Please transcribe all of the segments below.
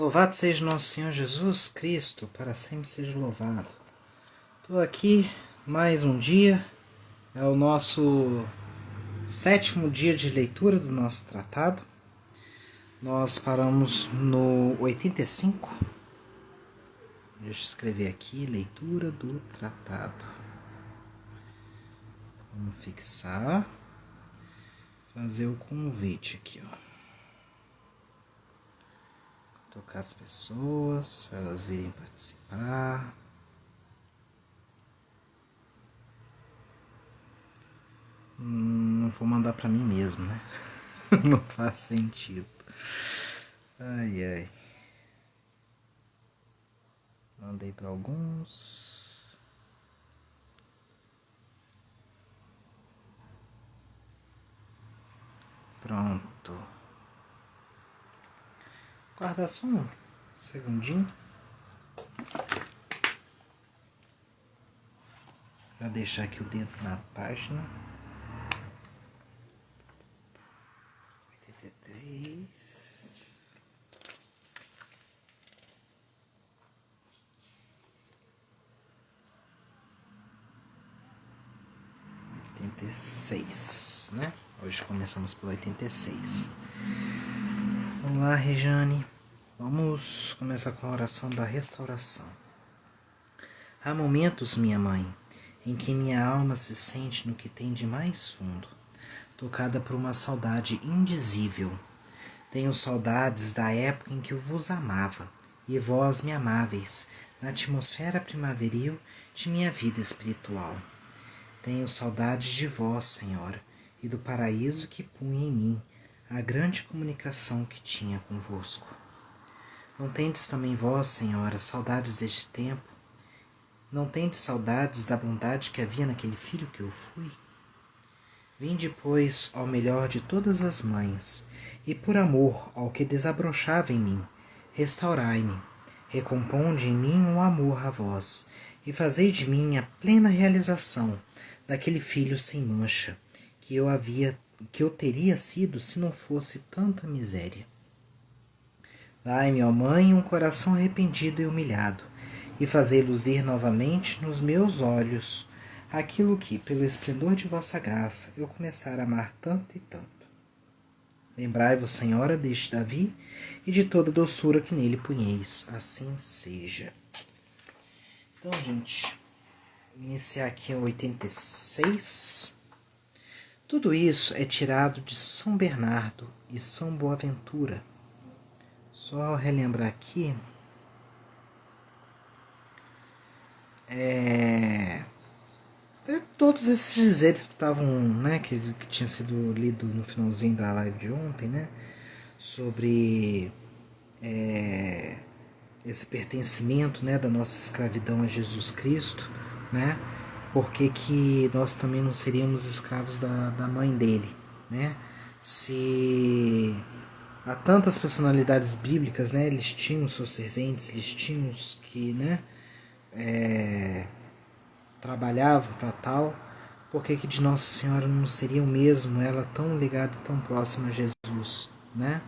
Louvado seja nosso Senhor Jesus Cristo, para sempre seja louvado. Estou aqui mais um dia, é o nosso 7º dia de leitura do nosso tratado. Nós paramos no 85. Deixa eu escrever aqui, leitura do tratado. Vamos fixar, fazer o convite aqui, ó. Tocar as pessoas, para elas virem participar. Não vou mandar para mim mesmo, né? Não faz sentido. Ai, ai. Mandei para alguns. Pronto. Guarda só um segundinho. Já deixar aqui o dedo na página. 83. 86, né? Hoje começamos pelo 86. Vamos lá, Rejane. Vamos começar com a oração da restauração. Há momentos, minha mãe, em que minha alma se sente no que tem de mais fundo, tocada por uma saudade indizível. Tenho saudades da época em que eu vos amava, e vós me amáveis, na atmosfera primaveril de minha vida espiritual. Tenho saudades de vós, Senhora, e do paraíso que punha em mim a grande comunicação que tinha convosco. Não tendes também vós, Senhora, saudades deste tempo? Não tendes saudades da bondade que havia naquele filho que eu fui? Vinde, pois, ao melhor de todas as mães, e por amor ao que desabrochava em mim, restaurai-me, recomponde em mim o amor a vós, e fazei de mim a plena realização daquele filho sem mancha, que eu teria sido se não fosse tanta miséria. Dai-me, ó Mãe, um coração arrependido e humilhado, e fazei luzir novamente nos meus olhos aquilo que, pelo esplendor de vossa graça, eu começara a amar tanto e tanto. Lembrai-vos, Senhora, deste Davi e de toda a doçura que nele punheis. Assim seja. Então, gente, iniciar aqui o 86. Tudo isso é tirado de São Bernardo e São Boaventura. Só relembrar aqui. Todos esses dizeres que estavam, né, que tinha sido lido no finalzinho da live de ontem, né, sobre esse pertencimento, né, da nossa escravidão a Jesus Cristo, né, porque que nós também não seríamos escravos da mãe dele, né, se há tantas personalidades bíblicas, né, eles tinham seus serventes, eles tinham os que, né, trabalhavam para tal, por que de Nossa Senhora não seria o mesmo, ela tão ligada e tão próxima a Jesus, né?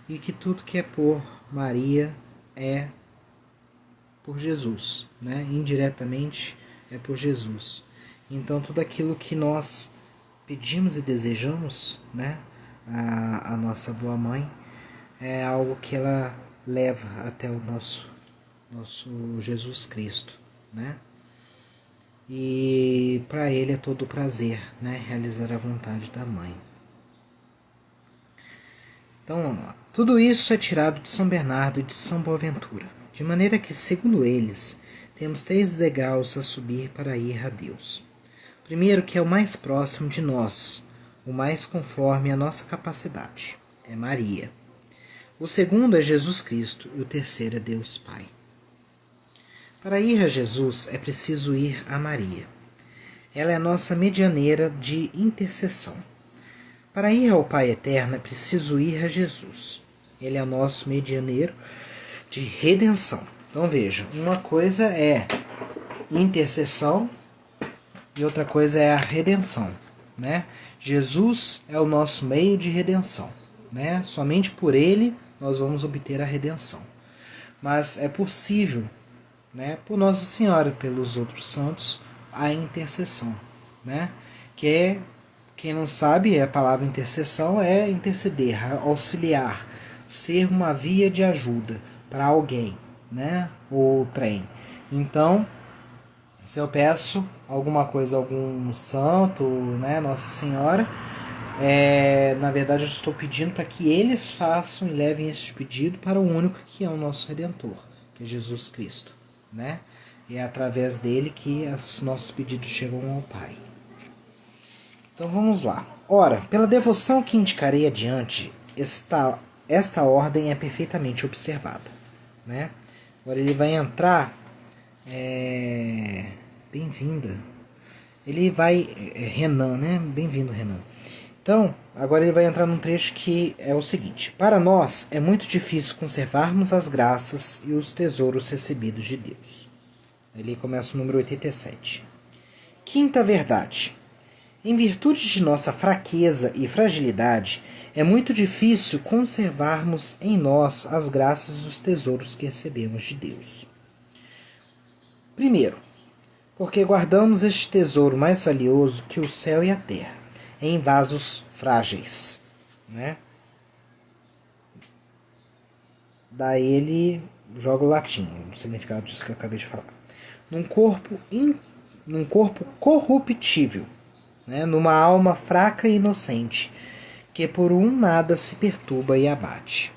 E que tudo que é por Maria é por Jesus, né? Indiretamente é por Jesus. Então tudo aquilo que nós pedimos e desejamos, né, a nossa boa mãe, é algo que ela leva até o nosso Jesus Cristo, né? E para ele é todo prazer, né, realizar a vontade da mãe. Então vamos lá. Tudo isso é tirado de São Bernardo e de São Boaventura, de maneira que, segundo eles, temos 3 degraus a subir para ir a Deus. O primeiro, que é o mais próximo de nós, o mais conforme à nossa capacidade, é Maria. O segundo é Jesus Cristo e o terceiro é Deus Pai. Para ir a Jesus é preciso ir a Maria. Ela é a nossa medianeira de intercessão. Para ir ao Pai Eterno é preciso ir a Jesus. Ele é nosso medianeiro de redenção. Então veja, uma coisa é intercessão e outra coisa é a redenção, né? Jesus é o nosso meio de redenção, né? Somente por ele nós vamos obter a redenção. mas é possível, né, por Nossa Senhora e pelos outros santos, a intercessão, né? Que é, quem não sabe, a palavra intercessão é interceder, auxiliar, ser uma via de ajuda para alguém, né? Ou trem. Então, se eu peço alguma coisa a algum santo, né, Nossa Senhora, na verdade eu estou pedindo para que eles façam e levem esse pedido para o único que é o nosso Redentor, que é Jesus Cristo, né? E é através dele que os nossos pedidos chegam ao Pai. Então vamos lá. Ora, pela devoção que indicarei adiante, esta ordem é perfeitamente observada, né? Agora ele vai entrar. Bem-vinda. Ele vai. Renan, né? Bem-vindo, Renan. Então, agora ele vai entrar num trecho que é o seguinte: para nós é muito difícil conservarmos as graças e os tesouros recebidos de Deus. Ele começa o número 87. Quinta verdade. Em virtude de nossa fraqueza e fragilidade, é muito difícil conservarmos em nós as graças e os tesouros que recebemos de Deus. Primeiro, porque guardamos este tesouro mais valioso que o céu e a terra, em vasos frágeis, né? Daí ele joga o latim, o significado disso que eu acabei de falar. Num corpo corruptível, né? Numa alma fraca e inocente, que por um nada se perturba e abate.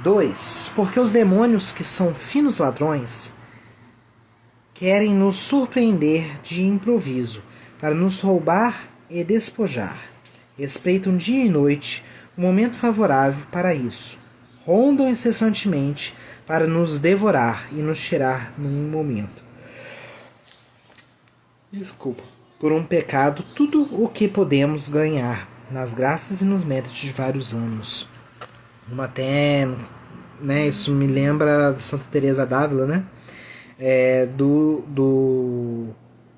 2. Porque os demônios, que são finos ladrões, querem nos surpreender de improviso, para nos roubar e despojar. Espreitam dia e noite o momento favorável para isso. Rondam incessantemente para nos devorar e nos tirar num momento. Por um pecado, tudo o que podemos ganhar nas graças e nos méritos de vários anos. Até, né, isso me lembra Santa Teresa d'Ávila, né?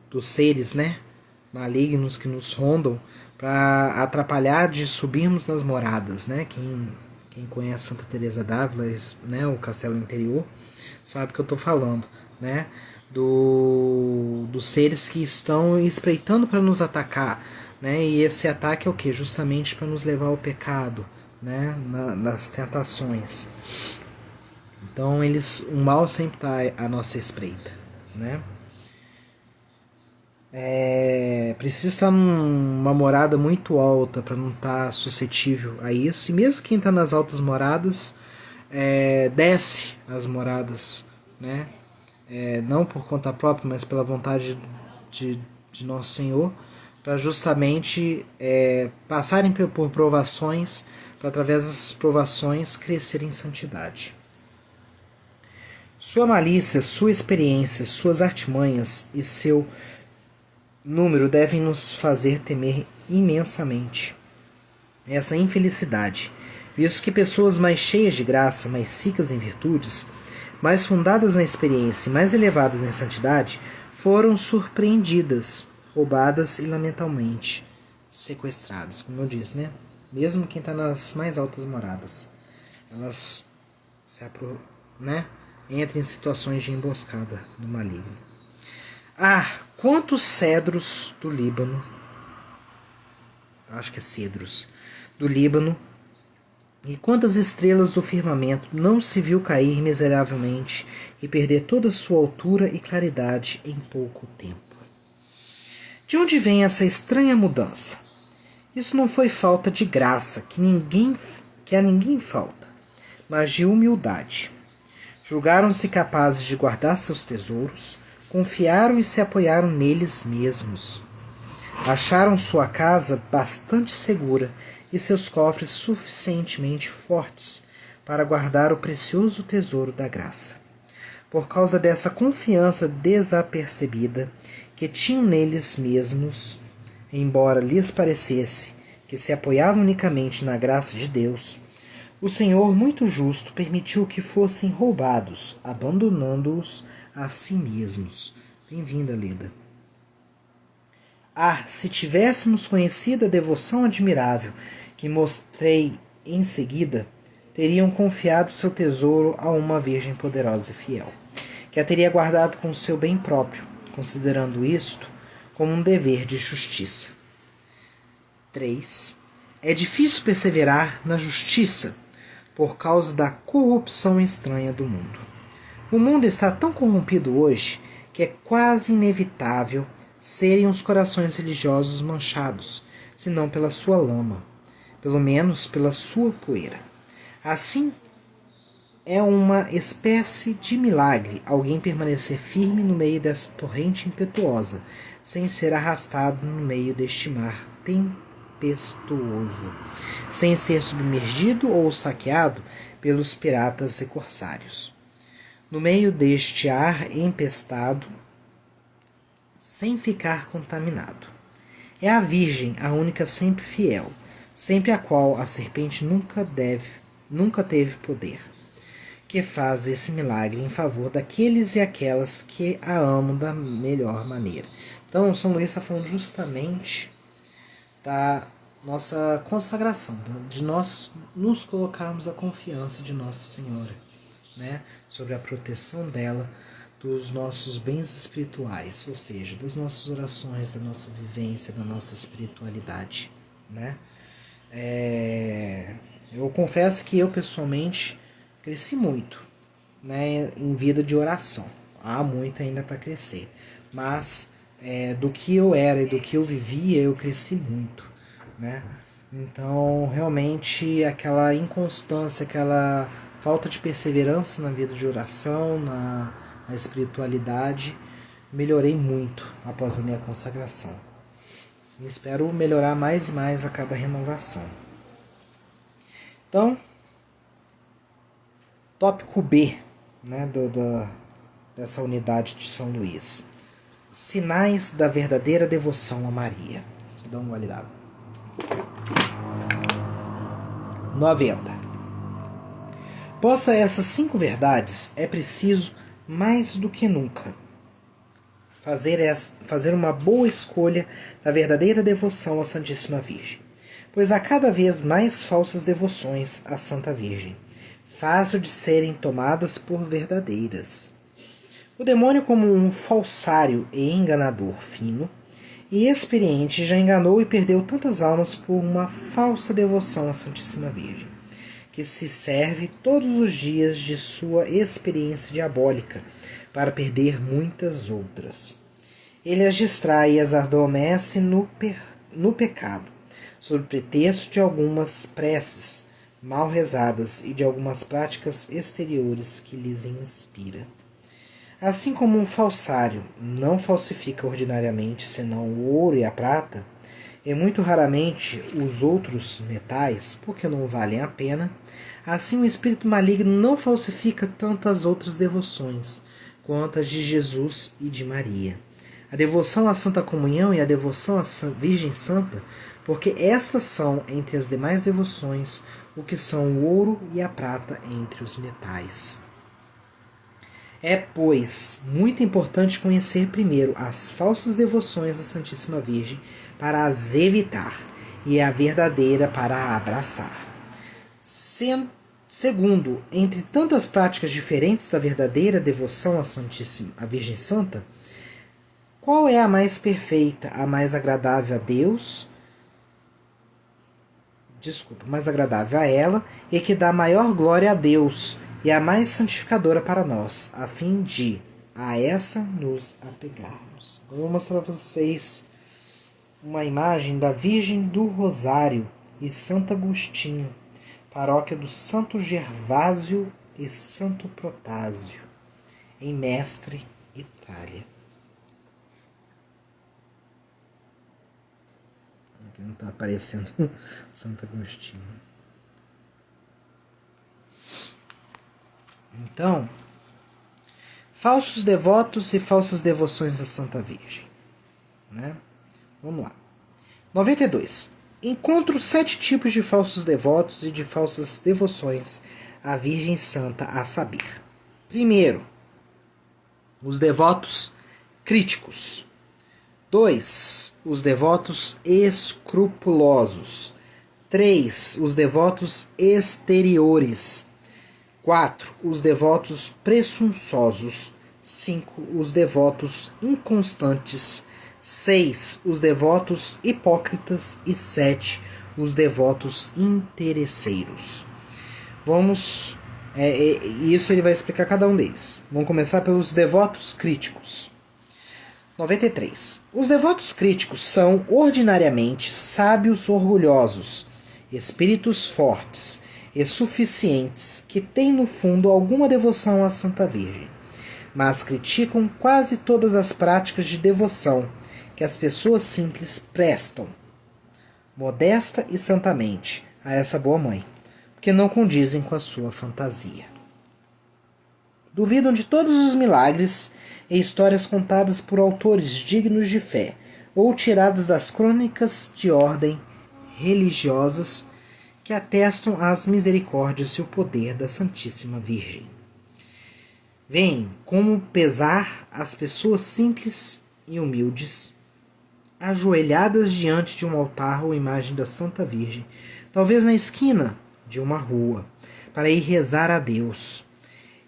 Dos seres, né, malignos que nos rondam para atrapalhar de subirmos nas moradas, né? Quem conhece Santa Teresa d'Ávila, né, o Castelo Interior, sabe o que eu estou falando, né? Dos seres que estão espreitando para nos atacar, né? E esse ataque é o que? Justamente para nos levar ao pecado, né? Nas tentações. Então o mal sempre está à nossa espreita, né? Precisa estar numa morada muito alta para não estar suscetível a isso. E mesmo quem está nas altas moradas, desce as moradas, né? Não por conta própria, mas pela vontade de Nosso Senhor, para justamente passarem por provações, para através das provações crescerem em santidade. Sua malícia, sua experiência, suas artimanhas e seu número devem nos fazer temer imensamente essa infelicidade, visto que pessoas mais cheias de graça, mais ricas em virtudes, mais fundadas na experiência e mais elevadas em santidade, foram surpreendidas, roubadas e lamentavelmente sequestradas, como eu disse, né? Mesmo quem está nas mais altas moradas, elas entram em situações de emboscada do maligno. Quantos cedros do Líbano, acho que é cedros, do Líbano, e quantas estrelas do firmamento não se viu cair miseravelmente e perder toda sua altura e claridade em pouco tempo. De onde vem essa estranha mudança? Isso não foi falta de graça, que a ninguém falta, mas de humildade. Julgaram-se capazes de guardar seus tesouros, confiaram e se apoiaram neles mesmos. Acharam sua casa bastante segura e seus cofres suficientemente fortes para guardar o precioso tesouro da graça. Por causa dessa confiança desapercebida que tinham neles mesmos, embora lhes parecesse que se apoiavam unicamente na graça de Deus, o Senhor muito justo permitiu que fossem roubados, abandonando-os a si mesmos. Bem-vinda, Leda. Se tivéssemos conhecido a devoção admirável que mostrei em seguida, teriam confiado seu tesouro a uma virgem poderosa e fiel, que a teria guardado com seu bem próprio, considerando isto como um dever de justiça. 3. É difícil perseverar na justiça por causa da corrupção estranha do mundo. O mundo está tão corrompido hoje que é quase inevitável serem os corações religiosos manchados, se não pela sua lama, pelo menos pela sua poeira. Assim, é uma espécie de milagre alguém permanecer firme no meio dessa torrente impetuosa, sem ser arrastado no meio deste mar tempestuoso, sem ser submergido ou saqueado pelos piratas e corsários. No meio deste ar empestado, sem ficar contaminado. É a Virgem, a única sempre fiel, sempre a qual a serpente nunca teve poder, que faz esse milagre em favor daqueles e aquelas que a amam da melhor maneira. Então, São Luís está falando justamente da nossa consagração, de nós nos colocarmos a confiança de Nossa Senhora, né? Sobre a proteção dela, dos nossos bens espirituais, ou seja, das nossas orações, da nossa vivência, da nossa espiritualidade, né? Eu confesso que eu pessoalmente cresci muito, né, em vida de oração. Há muito ainda para crescer, mas do que eu era e do que eu vivia, eu cresci muito, né? Então, realmente, aquela inconstância, aquela falta de perseverança na vida de oração, na espiritualidade, melhorei muito após a minha consagração. E espero melhorar mais e mais a cada renovação. Então, tópico B, né, dessa unidade de São Luís. Sinais da verdadeira devoção a Maria. Deixa eu dar uma olhada. 90. Posta essas 5 verdades, é preciso, mais do que nunca, fazer uma boa escolha da verdadeira devoção à Santíssima Virgem, pois há cada vez mais falsas devoções à Santa Virgem, fácil de serem tomadas por verdadeiras. O demônio, como um falsário e enganador fino e experiente, já enganou e perdeu tantas almas por uma falsa devoção à Santíssima Virgem, que se serve todos os dias de sua experiência diabólica para perder muitas outras. Ele as distrai e as adormece no pecado, sob pretexto de algumas preces mal rezadas e de algumas práticas exteriores que lhes inspira. Assim como um falsário não falsifica ordinariamente senão o ouro e a prata, e muito raramente os outros metais, porque não valem a pena, assim o espírito maligno não falsifica tantas outras devoções, quanto as de Jesus e de Maria. A devoção à Santa Comunhão e a devoção à Virgem Santa, porque essas são, entre as demais devoções, o que são o ouro e a prata entre os metais. É, pois, muito importante conhecer primeiro as falsas devoções à Santíssima Virgem para as evitar e a verdadeira para a abraçar. Segundo, entre tantas práticas diferentes da verdadeira devoção à Virgem Santa, qual é a mais perfeita, a mais agradável a Deus? Mais agradável a ela e que dá maior glória a Deus e a mais santificadora para nós, a fim de a essa nos apegarmos. Eu vou mostrar para vocês uma imagem da Virgem do Rosário e Santo Agostinho, paróquia do Santo Gervásio e Santo Protásio, em Mestre, Itália. Aqui não está aparecendo Santo Agostinho. Então, falsos devotos e falsas devoções à Santa Virgem, né? Vamos lá. 92. Encontro 7 tipos de falsos devotos e de falsas devoções à Virgem Santa, a saber. Primeiro, os devotos críticos. 2. Os devotos escrupulosos. 3. Os devotos exteriores. 4. Os devotos presunçosos. 5. Os devotos inconstantes. 6. Os devotos hipócritas. E 7. Os devotos interesseiros. Vamos... isso ele vai explicar cada um deles. Vamos começar pelos devotos críticos. 93. Os devotos críticos são, ordinariamente, sábios orgulhosos, espíritos fortes e suficientes que têm no fundo alguma devoção à Santa Virgem, mas criticam quase todas as práticas de devoção que as pessoas simples prestam, modesta e santamente, a essa boa mãe, porque não condizem com a sua fantasia. Duvidam de todos os milagres e histórias contadas por autores dignos de fé ou tiradas das crônicas de ordem religiosas que atestam as misericórdias e o poder da Santíssima Virgem. Veem como pesar as pessoas simples e humildes, ajoelhadas diante de um altar ou imagem da Santa Virgem, talvez na esquina de uma rua, para ir rezar a Deus,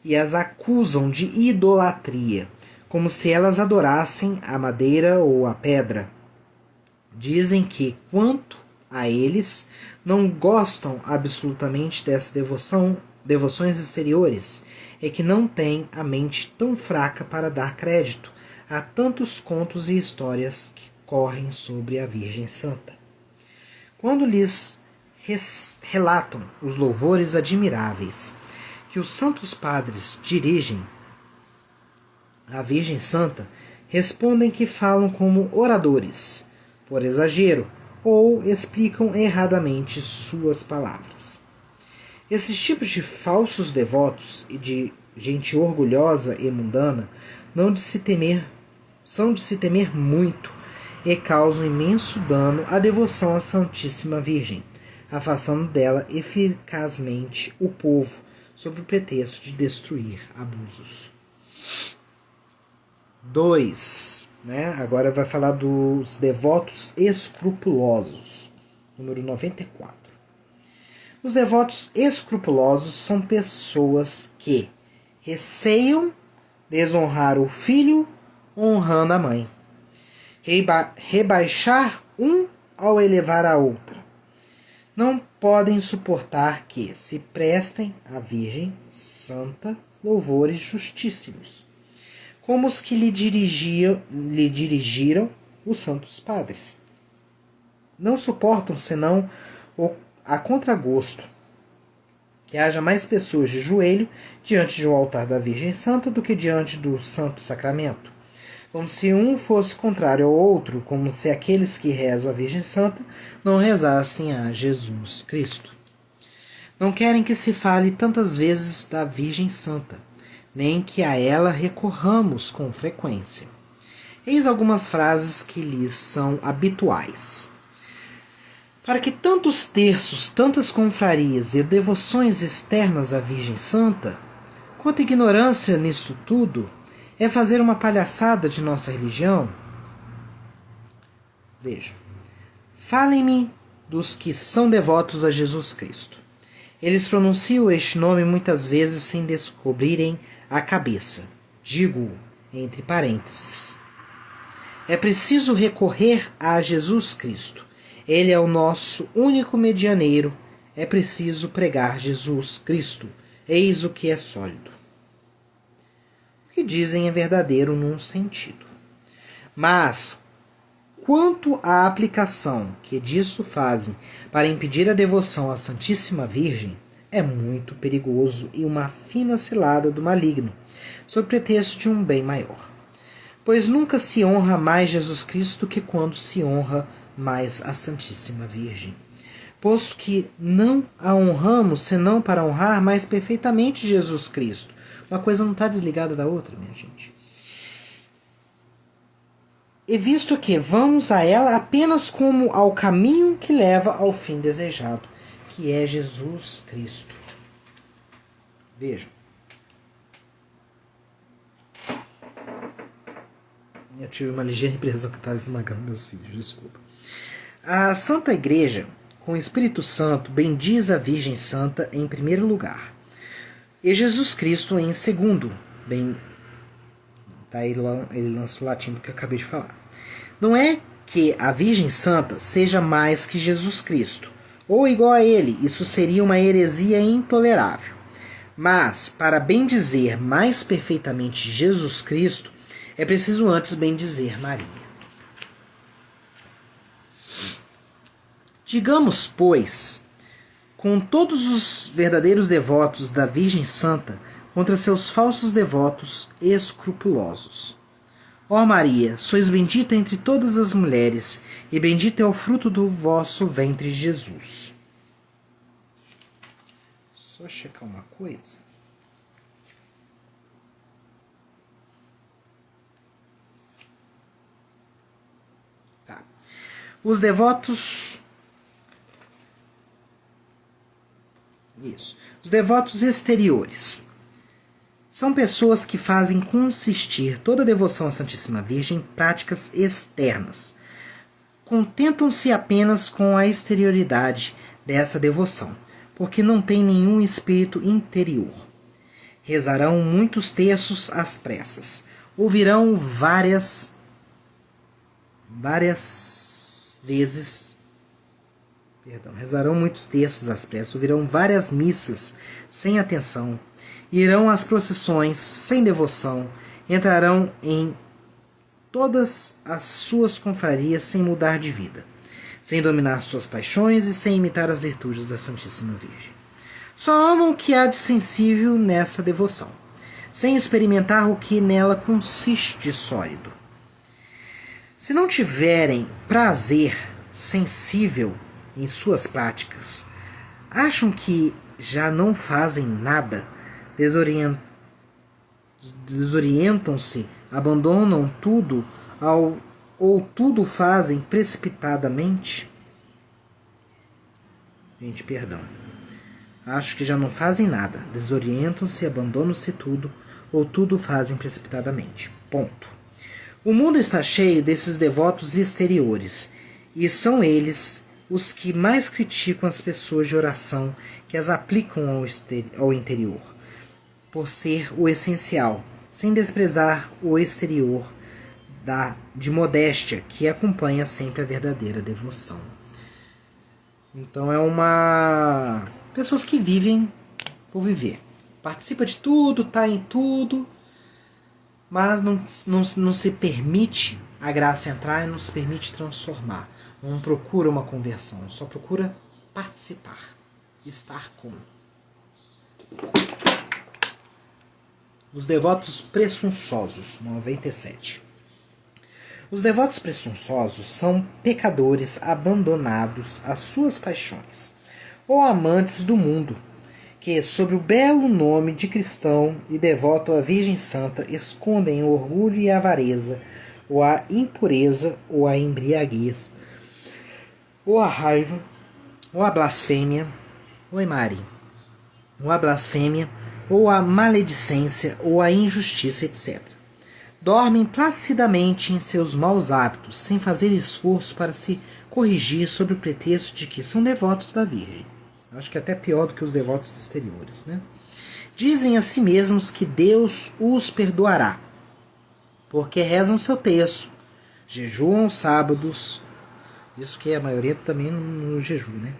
e as acusam de idolatria, como se elas adorassem a madeira ou a pedra. Dizem que, quanto a eles, não gostam absolutamente dessa devoções exteriores, e que não têm a mente tão fraca para dar crédito a tantos contos e histórias que correm sobre a Virgem Santa. Quando lhes relatam os louvores admiráveis que os santos padres dirigem à Virgem Santa, respondem que falam como oradores, por exagero, ou explicam erradamente suas palavras. Esses tipos de falsos devotos e de gente orgulhosa e mundana são de se temer muito e causam imenso dano à devoção à Santíssima Virgem, afastando dela eficazmente o povo sob o pretexto de destruir abusos. 2. Agora vai falar dos devotos escrupulosos. Número 94. Os devotos escrupulosos são pessoas que receiam desonrar o filho honrando a mãe, rebaixar um ao elevar a outra. Não podem suportar que se prestem à Virgem Santa louvores justíssimos, como os que lhe dirigiram os santos padres. Não suportam senão a contragosto que haja mais pessoas de joelho diante de um altar da Virgem Santa do que diante do Santo Sacramento, como se um fosse contrário ao outro, como se aqueles que rezam a Virgem Santa não rezassem a Jesus Cristo. Não querem que se fale tantas vezes da Virgem Santa, nem que a ela recorramos com frequência. Eis algumas frases que lhes são habituais. Para que tantos terços, tantas confrarias e devoções externas à Virgem Santa, quanta ignorância nisso tudo, é fazer uma palhaçada de nossa religião? Vejam. Falem-me dos que são devotos a Jesus Cristo. Eles pronunciam este nome muitas vezes sem descobrirem a cabeça. Digo, entre parênteses. É preciso recorrer a Jesus Cristo. Ele é o nosso único medianeiro. É preciso pregar Jesus Cristo. Eis o que é sólido. O que dizem é verdadeiro num sentido. Mas, quanto à aplicação que disso fazem para impedir a devoção à Santíssima Virgem, é muito perigoso e uma fina cilada do maligno, sob pretexto de um bem maior. Pois nunca se honra mais Jesus Cristo do que quando se honra mais a Santíssima Virgem. Posto que não a honramos senão para honrar mais perfeitamente Jesus Cristo. Uma coisa não está desligada da outra, minha gente. E visto que vamos a ela apenas como ao caminho que leva ao fim desejado, que é Jesus Cristo. Vejam. Eu tive uma ligeira impressão que estava esmagando meus filhos, desculpa. A Santa Igreja com o Espírito Santo, bendiz a Virgem Santa em primeiro lugar, e Jesus Cristo em segundo. Tá, ele lança o latim que eu acabei de falar. Não é que a Virgem Santa seja mais que Jesus Cristo, ou igual a ele, isso seria uma heresia intolerável. Mas, para bendizer mais perfeitamente Jesus Cristo, é preciso antes bendizer Maria. Digamos, pois, com todos os verdadeiros devotos da Virgem Santa contra seus falsos devotos escrupulosos. Ó Maria, sois bendita entre todas as mulheres, e bendito é o fruto do vosso ventre, Jesus. Só checar uma coisa. Tá. Os devotos... Isso. Os devotos exteriores são pessoas que fazem consistir toda a devoção à Santíssima Virgem em práticas externas. Contentam-se apenas com a exterioridade dessa devoção, porque não têm nenhum espírito interior. Rezarão muitos terços às pressas. Ouvirão várias vezes. Rezarão muitos terços às pressas. Ouvirão várias missas sem atenção. Irão às procissões sem devoção, entrarão em todas as suas confrarias sem mudar de vida, sem dominar suas paixões e sem imitar as virtudes da Santíssima Virgem. Só amam o que há de sensível nessa devoção, sem experimentar o que nela consiste de sólido. Se não tiverem prazer sensível em suas práticas, acham que já não fazem nada, desorientam-se, abandonam tudo ou tudo fazem precipitadamente? Gente, perdão. Acho que já não fazem nada, desorientam-se, abandonam-se tudo ou tudo fazem precipitadamente. Ponto. O mundo está cheio desses devotos exteriores, e são eles os que mais criticam as pessoas de oração que as aplicam ao interior, por ser o essencial, sem desprezar o exterior de modéstia que acompanha sempre a verdadeira devoção. Então pessoas que vivem por viver. Participa de tudo, está em tudo, mas não se permite a graça entrar e não se permite transformar. Não procura uma conversão, só procura participar, estar com. Os devotos presunçosos, 97. Os devotos presunçosos são pecadores abandonados às suas paixões, ou amantes do mundo, que, sob o belo nome de cristão e devoto à Virgem Santa, escondem o orgulho e a avareza, ou a impureza, ou a embriaguez, ou a raiva, ou a blasfêmia, oi Mari, ou a blasfêmia, ou a maledicência, ou a injustiça, etc. Dormem placidamente em seus maus hábitos, sem fazer esforço para se corrigir sob o pretexto de que são devotos da Virgem. Acho que é até pior do que os devotos exteriores, né? Dizem a si mesmos que Deus os perdoará, porque rezam seu terço, jejuam aos sábados, isso que a maioria também no jejum, né?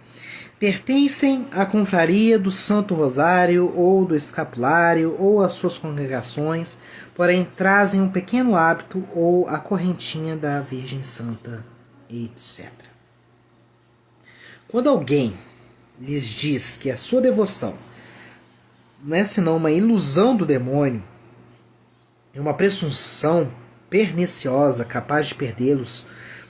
Pertencem à confraria do Santo Rosário ou do Escapulário ou às suas congregações, porém trazem um pequeno hábito ou a correntinha da Virgem Santa, etc. Quando alguém lhes diz que a sua devoção não é senão uma ilusão do demônio, é uma presunção perniciosa capaz de perdê-los,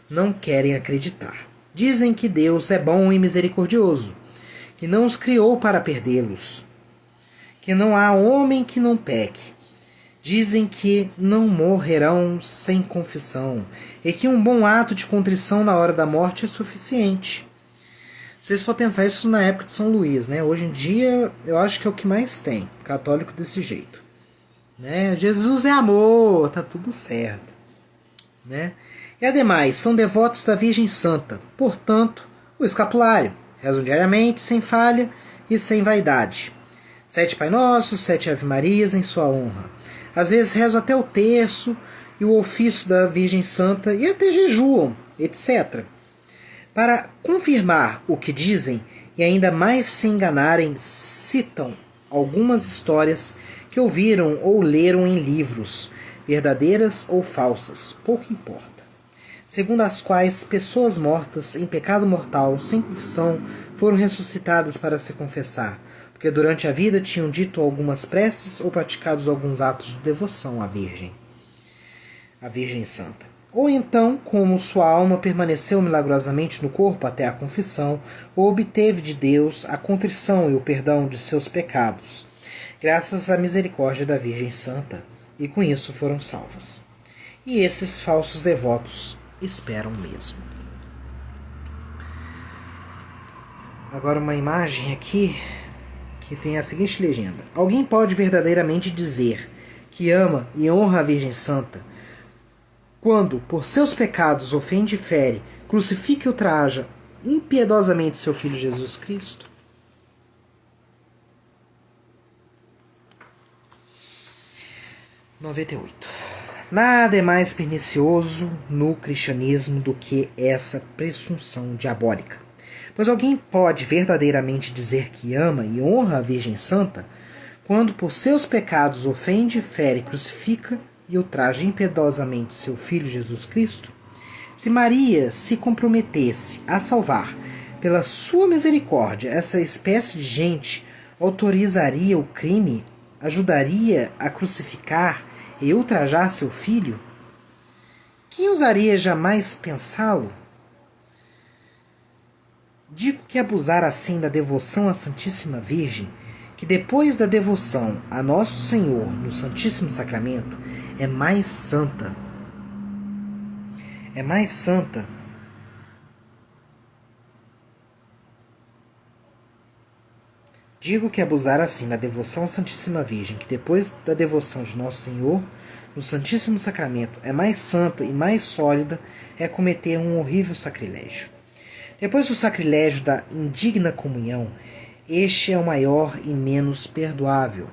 não querem acreditar. Dizem que Deus é bom e misericordioso, que não os criou para perdê-los, que não há homem que não peque. Dizem que não morrerão sem confissão e que um bom ato de contrição na hora da morte é suficiente. Se vocês for pensar isso na época de São Luís, né? Hoje em dia eu acho que é o que mais tem, católico desse jeito. Né? Jesus é amor, tá tudo certo. Né? E ademais, são devotos da Virgem Santa, portanto, o escapulário, Rezam diariamente, sem falha e sem vaidade. 7 Pai Nossos, 7 Ave Marias em sua honra. Às vezes rezam até o terço e o ofício da Virgem Santa e até jejuam, etc. Para confirmar o que dizem e ainda mais se enganarem, citam algumas histórias que ouviram ou leram em livros, verdadeiras ou falsas, pouco importa, segundo as quais pessoas mortas em pecado mortal, sem confissão, foram ressuscitadas para se confessar, porque durante a vida tinham dito algumas preces ou praticados alguns atos de devoção à Virgem Santa. Ou então, como sua alma permaneceu milagrosamente no corpo até a confissão, ou obteve de Deus a contrição e o perdão de seus pecados, graças à misericórdia da Virgem Santa, e com isso foram salvas. E esses falsos devotos esperam mesmo. Agora uma imagem aqui que tem a seguinte legenda: alguém pode verdadeiramente dizer que ama e honra a Virgem Santa quando, por seus pecados, ofende e fere, crucifica e ultraja impiedosamente seu Filho Jesus Cristo? (98) Nada é mais pernicioso no cristianismo do que essa presunção diabólica. Pois alguém pode verdadeiramente dizer que ama e honra a Virgem Santa quando, por seus pecados, ofende, fere, crucifica e ultraja impiedosamente seu Filho Jesus Cristo? Se Maria se comprometesse a salvar, pela sua misericórdia, essa espécie de gente, autorizaria o crime, ajudaria a crucificar e ultrajar seu filho? Quem ousaria jamais pensá-lo? Digo que abusar assim da devoção à Santíssima Virgem, que depois da devoção a Nosso Senhor no Santíssimo Sacramento, é mais santa. É mais santa. Digo que abusar assim da devoção à Santíssima Virgem, que depois da devoção de Nosso Senhor no Santíssimo Sacramento é mais santa e mais sólida, é cometer um horrível sacrilégio. Depois do sacrilégio da indigna comunhão, este é o maior e menos perdoável.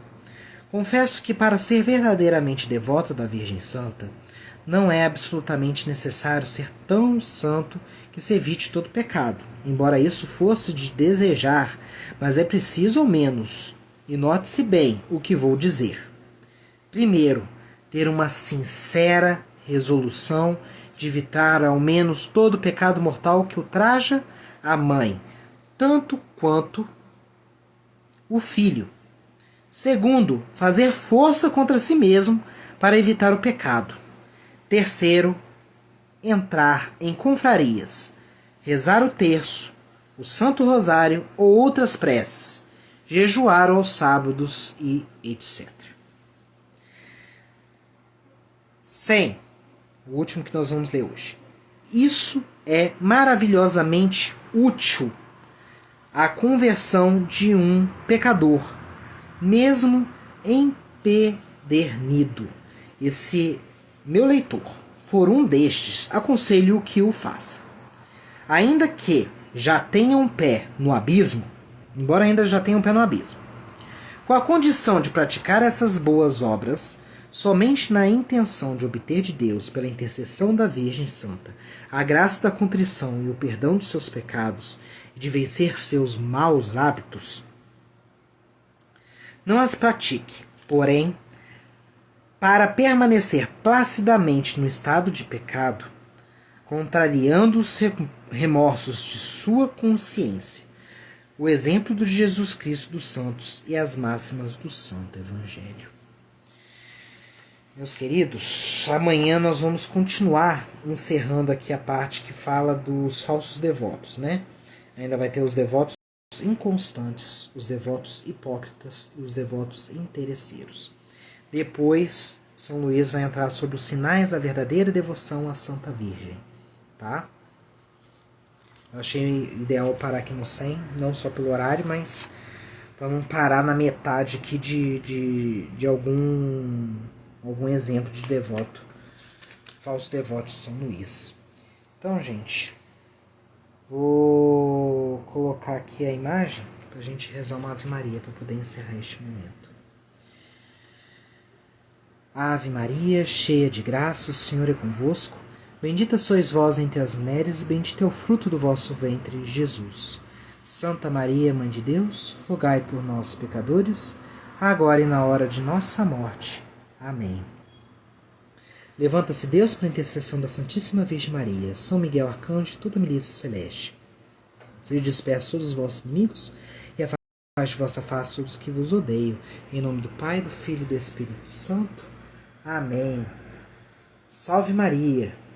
Confesso que para ser verdadeiramente devoto da Virgem Santa, não é absolutamente necessário ser tão santo que se evite todo pecado, embora isso fosse de desejar, mas é preciso ao menos, e note-se bem o que vou dizer. Primeiro, ter uma sincera resolução de evitar ao menos todo pecado mortal que ultraja a mãe, tanto quanto o filho. Segundo, fazer força contra si mesmo para evitar o pecado. Terceiro, entrar em confrarias, rezar o terço, o Santo Rosário ou outras preces, jejuar aos sábados e etc. 100. O último que nós vamos ler hoje. Isso é maravilhosamente útil à conversão de um pecador, mesmo empedernido. E se meu leitor for um destes, aconselho que o faça. Ainda que já tenha um pé no abismo, embora ainda já tenha um pé no abismo, com a condição de praticar essas boas obras, somente na intenção de obter de Deus, pela intercessão da Virgem Santa, a graça da contrição e o perdão de seus pecados e de vencer seus maus hábitos, não as pratique, porém, para permanecer placidamente no estado de pecado, contrariando os remorsos de sua consciência, o exemplo de Jesus Cristo dos Santos e as máximas do Santo Evangelho. Meus queridos, amanhã nós vamos continuar encerrando aqui a parte que fala dos falsos devotos, né? Ainda vai ter os devotos inconstantes, os devotos hipócritas e os devotos interesseiros. Depois, São Luís vai entrar sobre os sinais da verdadeira devoção à Santa Virgem, tá? Eu achei ideal parar aqui no 100, não só pelo horário, mas para não parar na metade aqui de algum exemplo de devoto, falso devoto de São Luís. Então, gente, Vou colocar aqui a imagem para a gente rezar uma Ave Maria para poder encerrar este momento. Ave Maria, cheia de graça, o Senhor é convosco. Bendita sois vós entre as mulheres, e bendito é o fruto do vosso ventre, Jesus. Santa Maria, Mãe de Deus, rogai por nós, pecadores, agora e na hora de nossa morte. Amém. Levanta-se Deus para a intercessão da Santíssima Virgem Maria, São Miguel Arcanjo e toda a milícia celeste. Seja disperso todos os vossos inimigos e afaste de vossa face todos que vos odeiam. Em nome do Pai, do Filho e do Espírito Santo. Amém. Salve Maria!